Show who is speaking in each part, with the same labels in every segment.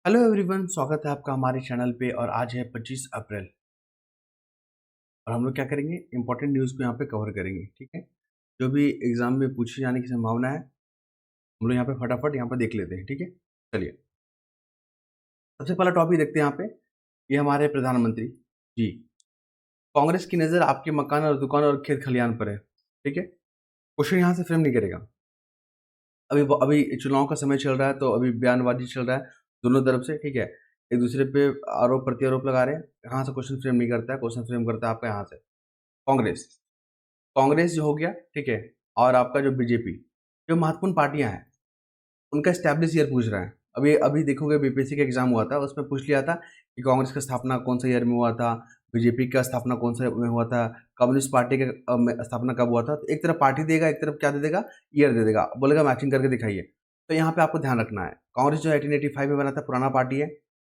Speaker 1: Hello everyone, स्वागत है आपका हमारे चैनल पे। और आज है 25 अप्रैल और हम लोग क्या करेंगे, इंपॉर्टेंट न्यूज़ को यहाँ पे कवर करेंगे। ठीक है, जो भी एग्जाम में पूछे जाने की संभावना है हम लोग यहाँ पे फटाफट यहाँ पे देख लेते हैं। ठीक है, चलिए सबसे पहला टॉपिक देखते हैं यहाँ पे। ये हमारे प्रधानमंत्री जी। कांग्रेस की नज़र आपके मकान और दुकान और खेत खलिहान पर है। ठीक है, क्वेश्चन यहाँ से फ्रेम नहीं करेगा। अभी अभी चुनाव का समय चल रहा है तो अभी बयानबाजी चल रहा है दोनों तरफ से। ठीक है, एक दूसरे पे आरोप प्रत्यारोप लगा रहे हैं। यहाँ से क्वेश्चन फ्रेम नहीं करता है, क्वेश्चन फ्रेम करता है आपका यहाँ से कांग्रेस। कांग्रेस जो हो गया, ठीक है, और आपका जो बीजेपी, जो महत्वपूर्ण पार्टियां हैं उनका स्टैब्लिश ईयर पूछ रहा है। अभी अभी देखोगे बीपीएससी का एग्जाम हुआ था, उसमें पूछ लिया था कि कांग्रेस का स्थापना कौन सा ईयर में हुआ था, बीजेपी का स्थापना कौन सा में हुआ था, कम्युनिस्ट पार्टी का स्थापना कब हुआ था। तो एक तरफ पार्टी देगा, एक तरफ क्या दे देगा, ईयर दे देगा, बोलेगा मैचिंग करके दिखाइए। तो यहाँ पे आपको ध्यान रखना है, कांग्रेस जो 1885 में बना था, पुराना पार्टी है।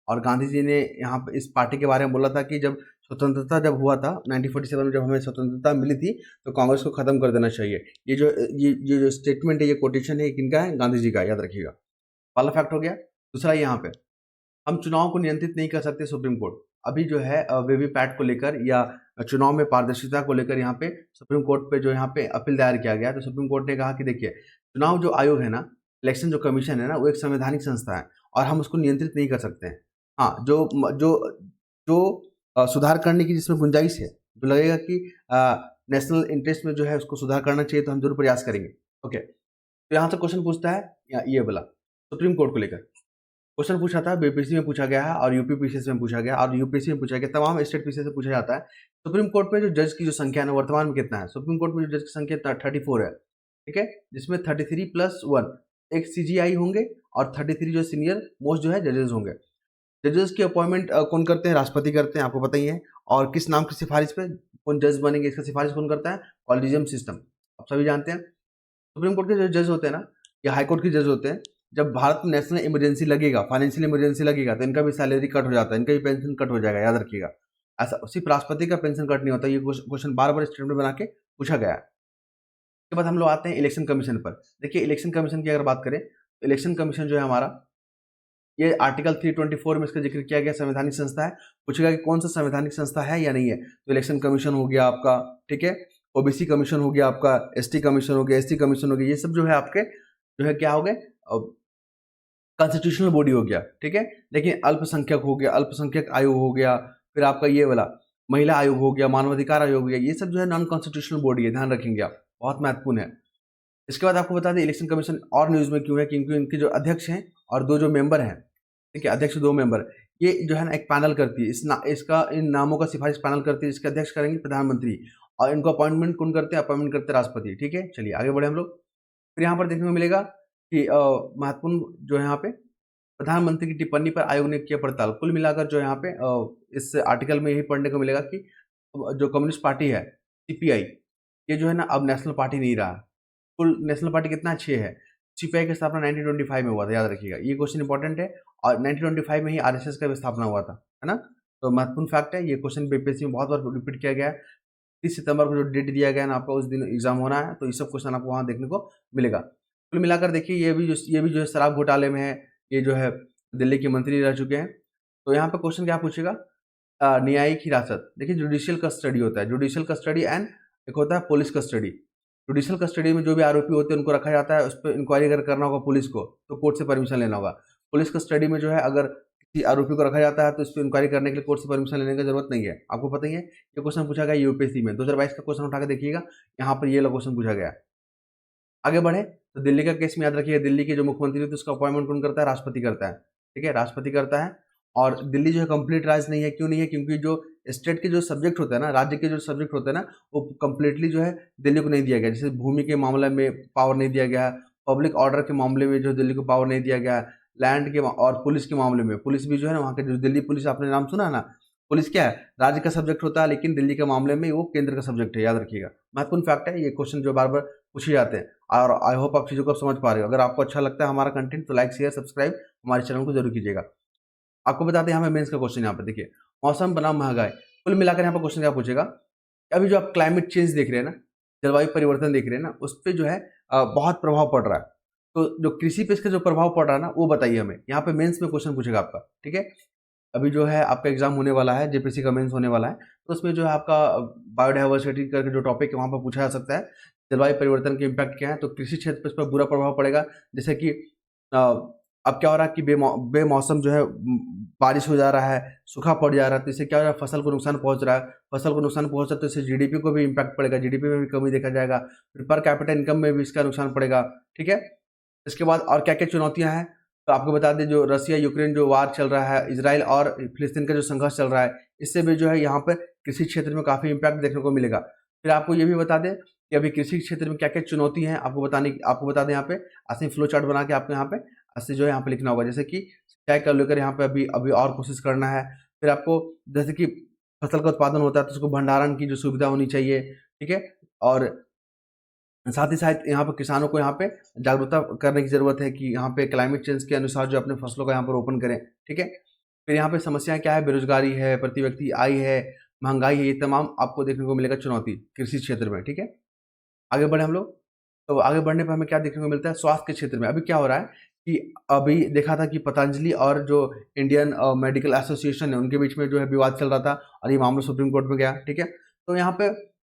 Speaker 1: और गांधी जी ने यहाँ पे इस पार्टी के बारे में बोला था कि जब स्वतंत्रता जब हुआ था 1947 में, जब हमें स्वतंत्रता मिली थी, तो कांग्रेस को खत्म कर देना चाहिए। ये जो स्टेटमेंट है, ये कोटेशन है, ये किनका है, गांधी जी का, याद रखिएगा। पहला फैक्ट हो गया। दूसरा, यहाँ पे हम चुनाव को नियंत्रित नहीं कर सकते, सुप्रीम कोर्ट अभी जो है वीवीपैट को लेकर या चुनाव में पारदर्शिता को लेकर यहाँ पे सुप्रीम कोर्ट पे जो यहाँ पे अपील दायर किया गया। तो सुप्रीम कोर्ट ने कहा कि देखिए, चुनाव जो आयोग है ना, इलेक्शन जो कमीशन है ना, वो एक संवैधानिक संस्था है और हम उसको नियंत्रित नहीं कर सकते हैं। हाँ, जो जो जो सुधार करने की जिसमें गुंजाइश है, जो लगेगा कि नेशनल इंटरेस्ट में जो है उसको सुधार करना चाहिए, तो हम जरूर प्रयास करेंगे। ओके, तो यहाँ से क्वेश्चन पूछता है ये बोला सुप्रीम कोर्ट को लेकर। क्वेश्चन पूछा था, बीपीएससी में पूछा गया है और यूपी पीसीएस में पूछा गया और यूपीएससी में पूछा गया, तमाम स्टेट पीसीएस से पूछा जाता है। सुप्रीम कोर्ट में जो जज की जो संख्या है वर्तमान में कितना है, सुप्रीम कोर्ट में जो जज की संख्या 34 है। ठीक है, जिसमें 33+1 एक सीजीआई होंगे और 33 जो सीनियर मोस्ट जो है जजेस होंगे। जजेस की अपॉइंटमेंट कौन करते हैं, राष्ट्रपति करते हैं, आपको पता ही है। और किस नाम की सिफारिश पे कौन जज बनेंगे, इसका सिफारिश कौन करता है, कॉलेजियम सिस्टम, आप सभी जानते हैं। सुप्रीम कोर्ट के जो जज होते हैं ना, या हाई कोर्ट के जज होते हैं, जब भारत में नेशनल इमरजेंसी लगेगा, फाइनेंशियल इमरजेंसी लगेगा, तो इनका भी सैलरी कट हो जाता है, इनका भी पेंशन कट हो जाएगा, याद रखिएगा। ऐसा सिर्फ राष्ट्रपति का पेंशन कट नहीं होता। ये क्वेश्चन बार बार स्टेटमेंट बना के पूछा गया है। उसके बाद हम लोग आते हैं इलेक्शन कमीशन पर। देखिए, इलेक्शन कमीशन की अगर बात करें तो इलेक्शन कमीशन जो है हमारा, ये आर्टिकल 324 में इसका जिक्र किया गया, संवैधानिक संस्था है। पूछेगा कि कौन सा संवैधानिक संस्था है या नहीं है, तो इलेक्शन कमीशन हो गया आपका, ठीक है, ओबीसी कमीशन हो गया आपका, एसटी कमीशन हो गया, एसटी कमीशन हो गया, ये सब जो है आपके जो है क्या हो गए, कॉन्स्टिट्यूशनल बॉडी हो गया। ठीक है, लेकिन अल्पसंख्यक हो गया, अल्पसंख्यक आयोग हो गया, फिर आपका ये वाला महिला आयोग हो गया, मानवाधिकार आयोग हो गया, ये सब जो है नॉन कॉन्स्टिट्यूशनल बॉडी है, ध्यान रखेंगे आप, बहुत महत्वपूर्ण है। इसके बाद आपको बता दें इलेक्शन कमीशन और न्यूज में क्यों है, क्योंकि इनके जो अध्यक्ष हैं और दो जो मेंबर हैं, ठीक है, अध्यक्ष दो मेंबर, ये जो है ना एक पैनल करती है, इसका इन नामों का सिफारिश पैनल करती है, इसके अध्यक्ष करेंगे प्रधानमंत्री, और इनको अपॉइंटमेंट कौन करते हैं, अपॉइंटमेंट करते हैं राष्ट्रपति। ठीक है, चलिए आगे बढ़े हम लोग। फिर यहाँ पर देखने को मिलेगा कि महत्वपूर्ण जो है यहाँ पे प्रधानमंत्री की टिप्पणी पर आयोग ने किया पड़ताल। कुल मिलाकर जो यहाँ पे इस आर्टिकल में यही पढ़ने को मिलेगा कि जो कम्युनिस्ट पार्टी है सीपीआई, ये जो है ना अब नेशनल पार्टी नहीं रहा। कुल नेशनल पार्टी कितना, 6 है। सीपीआई की स्थापना 1925 में हुआ था, याद रखिएगा, ये क्वेश्चन इंपॉर्टेंट है। और 1925 में ही आरएसएस का भी स्थापना हुआ था, है ना। तो महत्वपूर्ण फैक्ट है, ये क्वेश्चन बीपीएससी में बहुत बार रिपीट किया गया है। 30 सितंबर को जो डेट दिया गया है ना आपका, उस दिन एग्जाम होना है, तो ये सब क्वेश्चन आपको वहाँ देखने को मिलेगा। कुल मिलाकर देखिए, ये भी जो है शराब घोटाले में है, ये जो है दिल्ली के मंत्री रह चुके हैं। तो यहाँ पे क्वेश्चन क्या पूछेगा, न्यायिक हिरासत। देखिए, जुडिशियल कस्टडी होता है, जुडिशियल कस्टडी एंड एक होता है पुलिस कस्टडी। जुडिशियल कस्टडी में जो भी आरोपी होते हैं उनको रखा जाता है, उस पर इंक्वायरी अगर करना होगा पुलिस को तो कोर्ट से परमिशन लेना होगा। पुलिस कस्टडी में जो है अगर किसी आरोपी को रखा जाता है तो इस पर इंक्वायरी करने के लिए कोर्ट से परमिशन लेने की जरूरत नहीं है, आपको पता ही है। ये क्वेश्चन पूछा गया यूपीएससी में 2022 का क्वेश्चन उठा के देखिएगा, यहाँ पर ये क्वेश्चन पूछा गया है। आगे बढ़े तो दिल्ली का केस में याद रखिए, दिल्ली के जो मुख्यमंत्री होते हैं उसका अपॉइंटमेंट कौन करता है, राष्ट्रपति करता है। ठीक है, राष्ट्रपति करता है। और दिल्ली जो है कंप्लीट राज्य नहीं है, क्यों नहीं है, क्योंकि जो स्टेट के जो सब्जेक्ट होते हैं ना, राज्य के जो सब्जेक्ट होते हैं ना, वो कंप्लीटली जो है दिल्ली को नहीं दिया गया। जैसे भूमि के मामले में पावर नहीं दिया गया है, पब्लिक ऑर्डर के मामले में जो दिल्ली को पावर नहीं दिया गया है, लैंड के और पुलिस के मामले में, पुलिस भी जो है ना, वहाँ के जो दिल्ली पुलिस, आपने नाम सुना है ना, पुलिस क्या है, राज्य का सब्जेक्ट होता है, लेकिन दिल्ली के मामले में वो केंद्र का सब्जेक्ट है, याद रखिएगा। महत्वपूर्ण फैक्ट है, ये क्वेश्चन जो बार बार पूछे जाते हैं। और आई होप आप चीज़ों को समझ पा रहे हो। अगर आपको अच्छा लगता है हमारा कंटेंट तो लाइक शेयर सब्सक्राइब हमारे चैनल को जरूर कीजिएगा। आपको बताते हैं यहाँ पे मेंस का क्वेश्चन, यहाँ पे देखिए, मौसम बनाम महंगाई। कुल मिलाकर यहाँ पर क्वेश्चन क्या पूछेगा, अभी जो आप क्लाइमेट चेंज देख रहे हैं ना, जलवायु परिवर्तन देख रहे हैं ना, उस पर जो है बहुत प्रभाव पड़ रहा है। तो जो कृषि पे इसका जो प्रभाव पड़ रहा है ना, वो बताइए हमें। यहाँ पे मेंस में क्वेश्चन पूछेगा आपका, ठीक है। अभी जो है आपका एग्जाम होने वाला है, जेपीसी का मेंस होने वाला है, तो उसमें जो है आपका बायोडाइवर्सिटी करके जो टॉपिक है वहाँ पर पूछा जा सकता है। जलवायु परिवर्तन के इम्पैक्ट क्या है, तो कृषि क्षेत्र पर इस पर बुरा प्रभाव पड़ेगा। जैसे कि अब क्या हो रहा है कि बेमौसम जो है बारिश हो जा रहा है, सूखा पड़ जा रहा है, तो इससे क्या हो रहा है, फसल को नुकसान पहुंच रहा है। फसल को नुकसान पहुंचा तो इससे जीडीपी को भी इम्पैक्ट पड़ेगा, जीडीपी में भी कमी देखा जाएगा, फिर पर कैपिटा इनकम में भी इसका नुकसान पड़ेगा, ठीक है। इसके बाद और क्या क्या चुनौतियां हैं, तो आपको बता दें, जो रसिया यूक्रेन जो वार चल रहा है, इजराइल और फिलिस्तीन का जो संघर्ष चल रहा है, इससे भी जो है यहाँ पर कृषि क्षेत्र में काफ़ी इम्पैक्ट देखने को मिलेगा। फिर आपको ये भी बता दें कि अभी कृषि क्षेत्र में क्या क्या चुनौती हैं, आपको बता दें यहाँ पे ऐसे फ्लो चार्ट बना के आपको यहाँ पे ऐसे जो है यहाँ पे लिखना होगा। जैसे कि सिंचाई को लेकर यहाँ पे अभी अभी और कोशिश करना है। फिर आपको जैसे कि फसल का उत्पादन होता है तो उसको भंडारण की जो सुविधा होनी चाहिए, ठीक है। और साथ ही साथ यहाँ पे किसानों को यहाँ पे जागरूकता करने की ज़रूरत है कि यहाँ पे क्लाइमेट चेंज के अनुसार जो अपने फसलों का यहाँ पर रोपण करें, ठीक है। फिर यहाँ पे समस्याएं क्या है, बेरोजगारी है, प्रति व्यक्ति आय है, महंगाई है, ये तमाम आपको देखने को मिलेगा चुनौती कृषि क्षेत्र में, ठीक है। आगे बढ़े हम लोग, तो आगे बढ़ने पर हमें क्या देखने को मिलता है, स्वास्थ्य के क्षेत्र में अभी क्या हो रहा है कि अभी देखा था कि पतंजलि और जो इंडियन मेडिकल एसोसिएशन है उनके बीच में जो है विवाद चल रहा था और ये मामला सुप्रीम कोर्ट में गया, ठीक है। तो यहाँ पे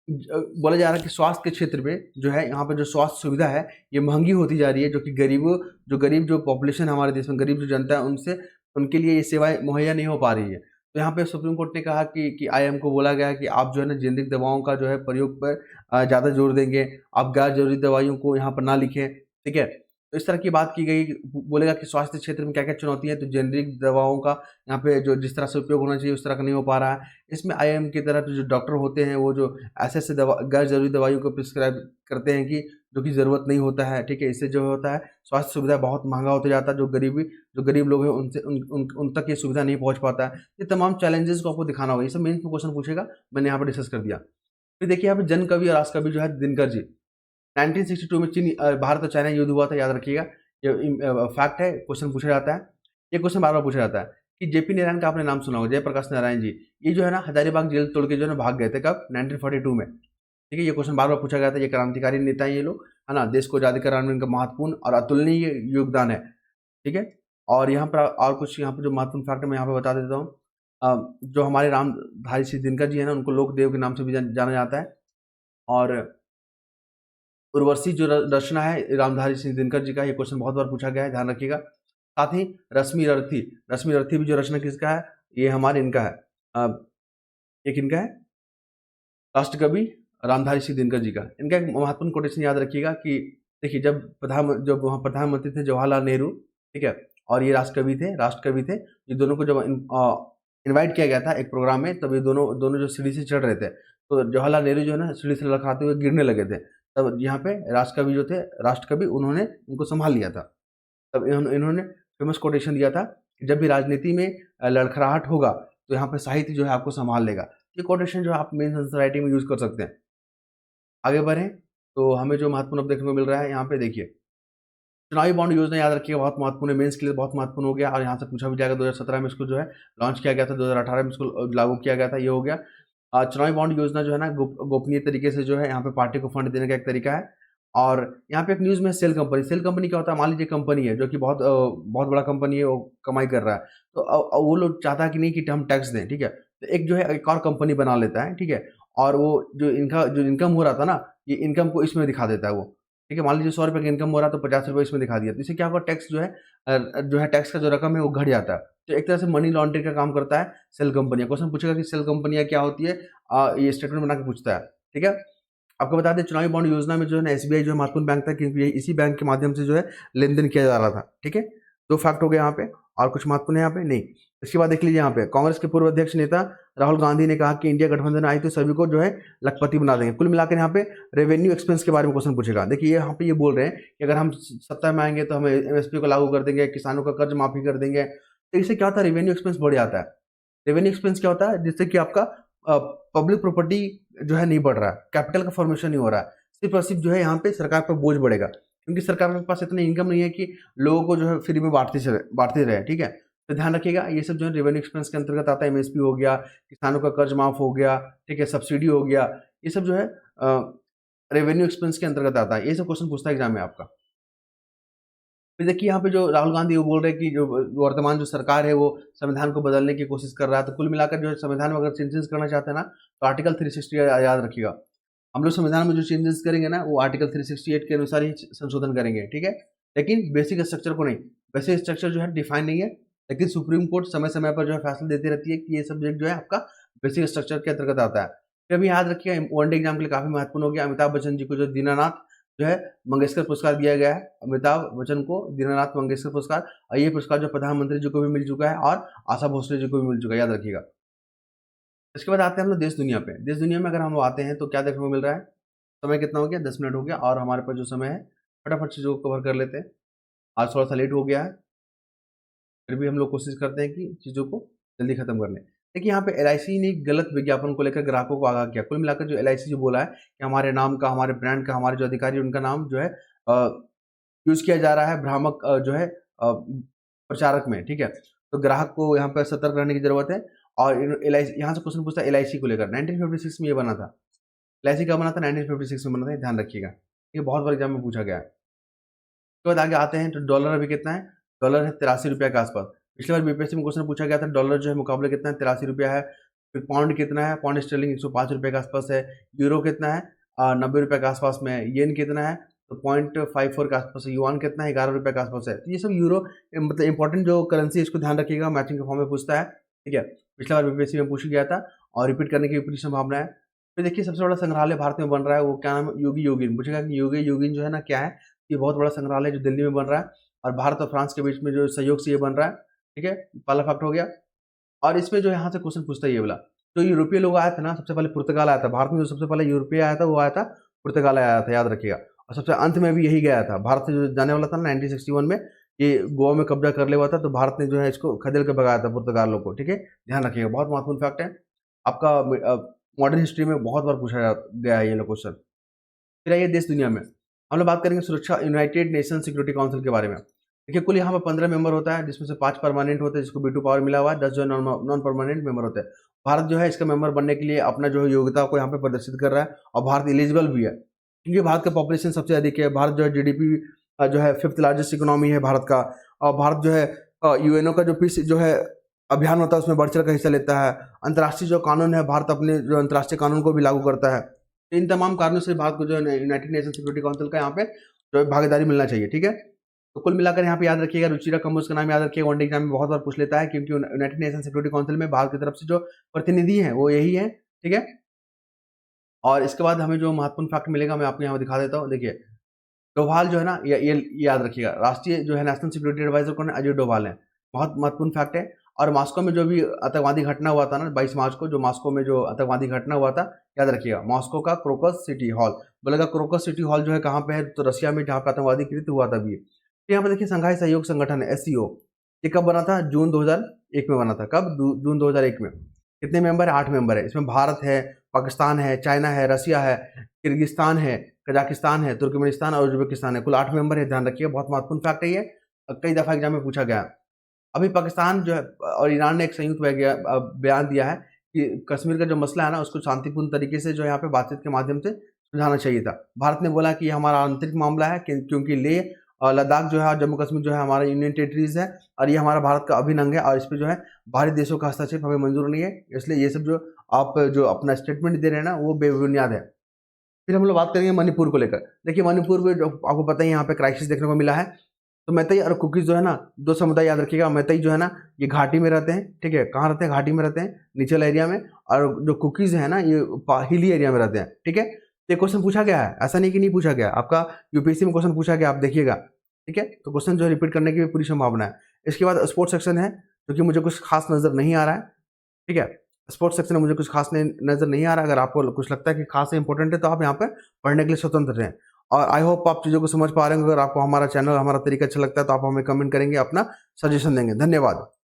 Speaker 1: बोला जा रहा है कि स्वास्थ्य के क्षेत्र में जो है यहाँ पे जो स्वास्थ्य सुविधा है ये महंगी होती जा रही है, जो कि गरीब जो पॉपुलेशन हमारे देश में, गरीब जो जनता है उनसे उनके लिए ये सेवाएं मुहैया नहीं हो पा रही है। तो यहाँ पे सुप्रीम कोर्ट ने कहा कि आईएम को बोला गया है कि आप जो है ना जेनरिक दवाओं का जो है प्रयोग पर ज़्यादा जोर देंगे, आप गैर जरूरी दवाइयों को यहाँ पर ना लिखें, ठीक है। तो इस तरह की बात की गई, बोलेगा कि स्वास्थ्य क्षेत्र में क्या क्या चुनौती है, तो जेनरिक दवाओं का यहाँ पे जो जिस तरह से उपयोग होना चाहिए उस तरह का नहीं हो पा रहा है। इसमें आईएम की तरह जो डॉक्टर होते हैं वो जो ऐसे दवा गैर जरूरी दवाइयों को प्रिस्क्राइब करते हैं कि जो कि ज़रूरत नहीं होता है, ठीक है। इससे जो होता है स्वास्थ्य सुविधा बहुत महंगा होता जाता है, जो गरीब लोग हैं उनसे उन तक ये सुविधा नहीं पहुँच पाता है। ये तमाम चैलेंजेस को आपको दिखाना होगा, ये सब मेन क्वेश्चन पूछेगा, मैंने यहाँ पर डिस्कस कर दिया। फिर देखिए यहाँ पे जन कवि और राष्ट्रकवि जो है दिनकर जी, 1962 में भारत और चाइना युद्ध हुआ था, याद रखिएगा। ये फैक्ट है, क्वेश्चन पूछा जाता है, ये क्वेश्चन बार बार पूछा जाता है कि जेपी नारायण का आपने नाम सुना होगा, जयप्रकाश नारायण जी, ये जो है ना हजारीबाग जेल तोड़ के जो है ना भाग गए थे, कब, 1942 में, ठीक है। ये क्वेश्चन बार बार पूछा गया था। ये क्रांतिकारी नेता है ये लोग, है ना, देश को आज़ादी कराने में इनका महत्वपूर्ण और अतुलनीय योगदान है, ठीक है। और यहाँ पर और कुछ यहाँ पर जो महत्वपूर्ण फैक्ट मैं यहाँ पे बता देता हूँ। जो हमारे रामधारी सिंह दिनकर जी है ना, उनको लोकदेव के नाम से भी जाना जाता है। और उर्वशी जो रचना है रामधारी सिंह दिनकर जी का, ये क्वेश्चन बहुत बार पूछा गया है, ध्यान रखिएगा। साथ ही रश्मि रथी भी जो रचना किसका है, ये हमारे इनका है, ये किनका है, राष्ट्रकवि रामधारी सिंह दिनकर जी का। इनका एक महत्वपूर्ण कोटेशन याद रखिएगा कि देखिए, जब वहाँ प्रधानमंत्री थे जवाहरलाल नेहरू, ठीक है, और ये राष्ट्रकवि थे, ये दोनों को जब इनवाइट किया गया था एक प्रोग्राम में, तब ये दोनों जो सीढ़ी से चढ़ रहे थे, तो जवाहरलाल नेहरू जो है ना सीढ़ी से लड़खड़ाते हुए गिरने लगे थे। तब यहाँ पे राष्ट्रकवि उन्होंने उनको संभाल लिया था। तब इन्होंने फेमस कोटेशन दिया था कि जब भी राजनीति में लड़खड़ाहट होगा तो यहाँ पे साहित्य जो है आपको संभाल लेगा। ये कोटेशन जो है आप मेंस आंसर राइटिंग में यूज कर सकते हैं। आगे बढ़ें तो हमें जो महत्वपूर्ण अब देखने को मिल रहा है, यहाँ पे देखिए, चुनावी बॉन्ड योजना याद रखिए, बहुत महत्वपूर्ण है, मेंस के लिए बहुत महत्वपूर्ण हो गया और यहाँ से पूछा भी जाएगा। 2017 में इसको जो है लॉन्च किया गया था, 2018 में इसको लागू किया गया था, ये हो गया। चुनावी बॉन्ड योजना जो है ना गोपनीय तरीके से जो है यहाँ पे पार्टी को फंड देने का एक तरीका है। और यहाँ पे एक न्यूज़ में सेल कंपनी क्या होता है, मान लीजिए कंपनी है जो कि बहुत बड़ा कंपनी है, वो कमाई कर रहा है, तो वो लोग चाहता है कि नहीं कि हम टैक्स दें, ठीक है। तो एक जो है एक और कंपनी बना लेता है, ठीक है, और वो जो इनकम हो रहा था ना, ये इनकम को इसमें दिखा देता है वो, ठीक है। मान लीजिए 100 रुपये का इनकम हो रहा है तो 50 रुपये इसमें दिखा दिया, तो इससे क्या होगा, टैक्स जो है टैक्स का जो रकम है वो घट जाता है। तो एक तरह से मनी लॉन्ड्रिंग का काम करता है सेल कंपनियां। क्वेश्चन पूछेगा कि सेल कंपनियां क्या होती है, ये स्टेटमेंट बना के पूछता है, ठीक है। आपको बता दें चुनावी बॉन्ड योजना में जो है ना एसबीआई जो है महत्वपूर्ण बैंक था, क्योंकि इसी बैंक के माध्यम से जो है लेन देन किया जा रहा था, ठीक है। दो फैक्ट हो गए यहाँ पे, और कुछ महत्वपूर्ण है यहाँ पे नहीं। इसके बाद देख लीजिए, यहाँ पे कांग्रेस के पूर्व अध्यक्ष नेता राहुल गांधी ने कहा कि इंडिया गठबंधन आई तो सभी को जो है लखपति बना देंगे। कुल मिलाकर यहाँ पे रेवेन्यू एक्सपेंस के बारे में क्वेश्चन पूछेगा। देखिए यहाँ पे ये बोल रहे हैं कि अगर हम सत्ता में आएंगे तो हम एमएसपी को लागू कर देंगे, किसानों का कर्ज माफी कर देंगे। तो इससे क्या होता है, रेवेन्यू एक्सपेंस बढ़ जाता है। रेवेन्यू एक्सपेंस क्या होता है, जिससे कि आपका पब्लिक प्रॉपर्टी जो है नहीं बढ़ रहा है, कैपिटल का फॉर्मेशन नहीं हो रहा है, सिर्फ और सिर्फ जो है यहाँ पे सरकार पर बोझ बढ़ेगा, क्योंकि सरकार के पास इतनी इनकम नहीं है कि लोगों को जो है फ्री में बांटते रहे, ठीक है। तो ध्यान रखिएगा, ये सब जो है रेवेन्यू एक्सपेंस के अंतर्गत आता है। एमएसपी हो गया, किसानों का कर्ज माफ हो गया, ठीक है, सब्सिडी हो गया, ये सब जो है रेवेन्यू एक्सपेंस के अंतर्गत आता है। ये सब क्वेश्चन पूछता है एग्जाम में आपका। फिर देखिए यहाँ पे जो राहुल गांधी वो बोल रहे हैं कि जो वर्तमान जो सरकार है वो संविधान को बदलने की कोशिश कर रहा है। तो कुल मिलाकर जो है संविधान में अगर चेंजेस करना चाहते हैं ना, तो आर्टिकल 360 याद रखिएगा। हम लोग संविधान में जो चेंजेस करेंगे ना, वो आर्टिकल 368 के अनुसार ही संशोधन करेंगे, ठीक है। लेकिन बेसिक स्ट्रक्चर को नहीं, बेसिक स्ट्रक्चर जो है डिफाइन नहीं है, लेकिन सुप्रीम कोर्ट समय समय पर जो है फैसला देती रहती है कि ये सब्जेक्ट जो है आपका बेसिक स्ट्रक्चर के अंतर्गत आता है। फिर अभी याद रखिए वनडे एग्जाम के लिए काफी महत्वपूर्ण हो गया, अमिताभ बच्चन जी को जो दीनानाथ जो है मंगेशकर पुरस्कार दिया गया है। अमिताभ बच्चन को दीनानाथ मंगेशकर पुरस्कार, और ये पुरस्कार जो प्रधानमंत्री जी को भी मिल चुका है और आशा भोसले जी को भी मिल चुका है, याद रखिएगा। इसके बाद आते हैं हम लोग देश दुनिया पे। देश दुनिया में अगर हम आते हैं तो क्या देखने को मिल रहा है, समय कितना हो गया, 10 मिनट हो गया, और हमारे पास जो समय है फटाफट चीज़ों को कवर कर लेते हैं। आज थोड़ा सा लेट हो गया है, फिर भी हम लोग कोशिश करते हैं कि चीज़ों को जल्दी खत्म कर लें। देखिए यहाँ पे एलआईसी ने गलत विज्ञापन को लेकर ग्राहकों को आगाह किया। कुल मिलाकर जो एलआईसी जो बोला है कि हमारे नाम का, हमारे ब्रांड का, हमारे जो अधिकारी उनका नाम जो है यूज किया जा रहा है भ्रामक जो है प्रचारक में, ठीक है। तो ग्राहक को यहाँ पर सतर्क रहने की जरूरत है। और एलआईसी यहाँ से क्वेश्चन पूछता है एलआईसी को लेकर, 1956 में ये बना था। एलआईसी कब बना था, 1956 में बना था, ध्यान रखिएगा, ये बहुत बार एग्जाम में पूछा गया है। उसके बाद आगे आते हैं तो डॉलर अभी कितना है, डॉलर है 83 रुपया के आसपास। पिछले बार बीपीएससी में क्वेश्चन पूछा गया था, डॉलर जो है मुकाबले कितना है, 83 रुपया है। फिर पाउंड कितना है, पाउंड स्टर्लिंग 105 रुपये के आसपास है। यूरो कितना है, 90 रुपये के आसपास में है। येन कितना है, तो 0.54 के आसपास है। युआन कितना है, 11 रुपये के आसपास है। तो ये सब यूरो मतलब इंपॉर्टेंट जो करेंसी है, इसको ध्यान रखिएगा, मैचिंग के फॉर्म में पूछता है, ठीक है। पिछले बार बीपीएससी में पूछ गया था और रिपीट करने की पूरी संभावना है। फिर देखिए सबसे बड़ा संग्रहालय भारत में बन रहा है, वो क्या नाम है, योगी योगिन। पूछेगा कि योगी योगिन जो है ना क्या है, ये बहुत बड़ा संग्रहालय जो दिल्ली में बन रहा है, और भारत और फ्रांस के बीच में जो सहयोग से ये बन रहा है, ठीक है। पहला फैक्ट हो गया। और इसमें जो यहाँ से क्वेश्चन पूछता है ये वाला, जो यूरोपीय लोग आए थे ना, सबसे पहले पुर्तगाल आया था भारत में, जो सबसे पहले यूरोपीय आया था वो आया था पुर्तगाल आया था, याद रखिएगा। और सबसे अंत में भी यही गया था, भारत से जो जाने वाला था ना 1961 में, ये गोवा में कब्जा कर लिया हुआ था, तो भारत ने जो है इसको खदेड़ कर भगाया था पुर्तगाल को, ठीक है। ध्यान रखिएगा, बहुत महत्वपूर्ण फैक्ट है आपका, मॉडर्न हिस्ट्री में बहुत बार पूछा गया है ये क्वेश्चन। फिर आइए देश दुनिया में, हम लोग बात करेंगे सुरक्षा यूनाइटेड नेशन सिक्योरिटी काउंसिल के बारे में। देखिए कुल यहाँ पर 15 मेंबर होता है, जिसमें से 5 परमानेंट होते हैं, जिसको वीटो पावर मिला हुआ है, 10 जो है नॉन परमानेंट मेंबर होते हैं। भारत जो है इसका मेंबर बनने के लिए अपना जो है योग्यता को यहाँ पे प्रदर्शित कर रहा है, और भारत एलिजिबल भी है, क्योंकि भारत का पॉपुलेशन सबसे अधिक है। भारत जो है जीडीपी जो है 5th लार्जेस्ट इकोनॉमी है भारत का, और भारत जो है यूएनओ का जो पीस जो है अभियान होता है उसमें बढ़ चढ़ कर हिस्सा लेता है। अंतर्राष्ट्रीय जो कानून है, भारत अपने जो अंतर्राष्ट्रीय कानून को भी लागू करता है। इन तमाम कारणों से भारत को जो है यूनाइटेड नेशन सिक्योरिटी काउंसिल का यहाँ पे जो है भागीदारी मिलना चाहिए, ठीक है। तो कुल मिलाकर यहाँ पे याद रखिएगा, रुचिरा कम्बोज का नाम याद रखिएगा, वनडे एग्जाम में बहुत बार पूछ लेता है, क्योंकि यूनाइटेड नेशन सिक्योरिटी काउंसिल में भारत की तरफ से जो प्रतिनिधि हैं वो यही है, ठीक है। और इसके बाद हमें जो महत्वपूर्ण फैक्ट मिलेगा मैं आपको यहाँ दिखा देता हूँ। देखिए डोभाल जो है ना, ये याद रखिएगा, राष्ट्रीय जो है नेशनल सिक्योरिटी एडवाइजर कौन है, अजय डोभाल है, बहुत महत्वपूर्ण फैक्ट है। और मॉस्को में जो भी आतंकवादी घटना हुआ था ना 22 मार्च को, जो मॉस्को में जो आतंकवादी घटना हुआ था, याद रखिएगा, मॉस्को का क्रोकस सिटी हॉल, बोलेगा क्रोकस सिटी हॉल जो है कहाँ पे है, तो रशिया में, जहाँ पे आतंकवादी कृत्य हुआ था अभी। तो यहाँ पे देखिए संघाई सहयोग संगठन है SCO, ये कब बना था, जून 2001 में बना था। कब, जून 2001 में। कितने मेंबर है, 8 मेंबर है। इसमें भारत है, पाकिस्तान है, चाइना है, रशिया है, किर्गिस्तान है, कजाकिस्तान है, तुर्कमेनिस्तान और उज्बेकिस्तान है। कुल 8 मेंबर है, ध्यान रखिए, बहुत महत्वपूर्ण फैक्ट है ये, कई दफा एग्जाम में पूछा गया। अभी पाकिस्तान जो है और ईरान ने एक संयुक्त बयान दिया है कि कश्मीर का जो मसला है ना, उसको शांतिपूर्ण तरीके से जो यहाँ पे बातचीत के माध्यम से सुलझाना चाहिए था। भारत ने बोला कि हमारा आंतरिक मामला है, क्योंकि लेह और लद्दाख जो है और जम्मू कश्मीर जो है हमारा यूनियन टेरिटरीज है, और ये हमारा भारत का अभिन्न अंग है, और इस पर जो है बाहरी देशों का हस्तक्षेप हमें मंजूर नहीं है। इसलिए ये सब जो आप जो अपना स्टेटमेंट दे रहे हैं ना, वो बेबुनियाद है। फिर हम लोग बात करेंगे मणिपुर को लेकर। देखिए मणिपुर में जो आपको पता ही यहाँ पे क्राइसिस देखने को मिला है। तो मैतई और कुकीज जो है ना, 2 समुदाय याद रखिएगा। मैतई जो है ना, ये घाटी में रहते हैं, ठीक है। कहाँ रहते हैं, घाटी में रहते हैं, निचला एरिया में। और जो कुकीज है ना, ये हिली एरिया में रहते हैं, ठीक है। ये क्वेश्चन पूछा गया है, ऐसा नहीं कि नहीं पूछा गया, आपका यूपीएससी में क्वेश्चन पूछा गया, आप देखिएगा, ठीक है। तो क्वेश्चन जो है रिपीट करने की भी पूरी संभावना है। इसके बाद स्पोर्ट्स सेक्शन है, जो कि मुझे कुछ खास नजर नहीं आ रहा है, ठीक है। स्पोर्ट्स सेक्शन में मुझे कुछ खास नजर नहीं आ रहा है। अगर आपको कुछ लगता है कि खास इंपॉर्टेंट है, तो आप यहाँ पर पढ़ने के लिए स्वतंत्र रहें। और आई होप आप चीज़ों को समझ पा रहे हैं। अगर आपको हमारा चैनल, हमारा तरीका अच्छा लगता है, तो आप हमें कमेंट करेंगे, अपना सजेशन देंगे। धन्यवाद।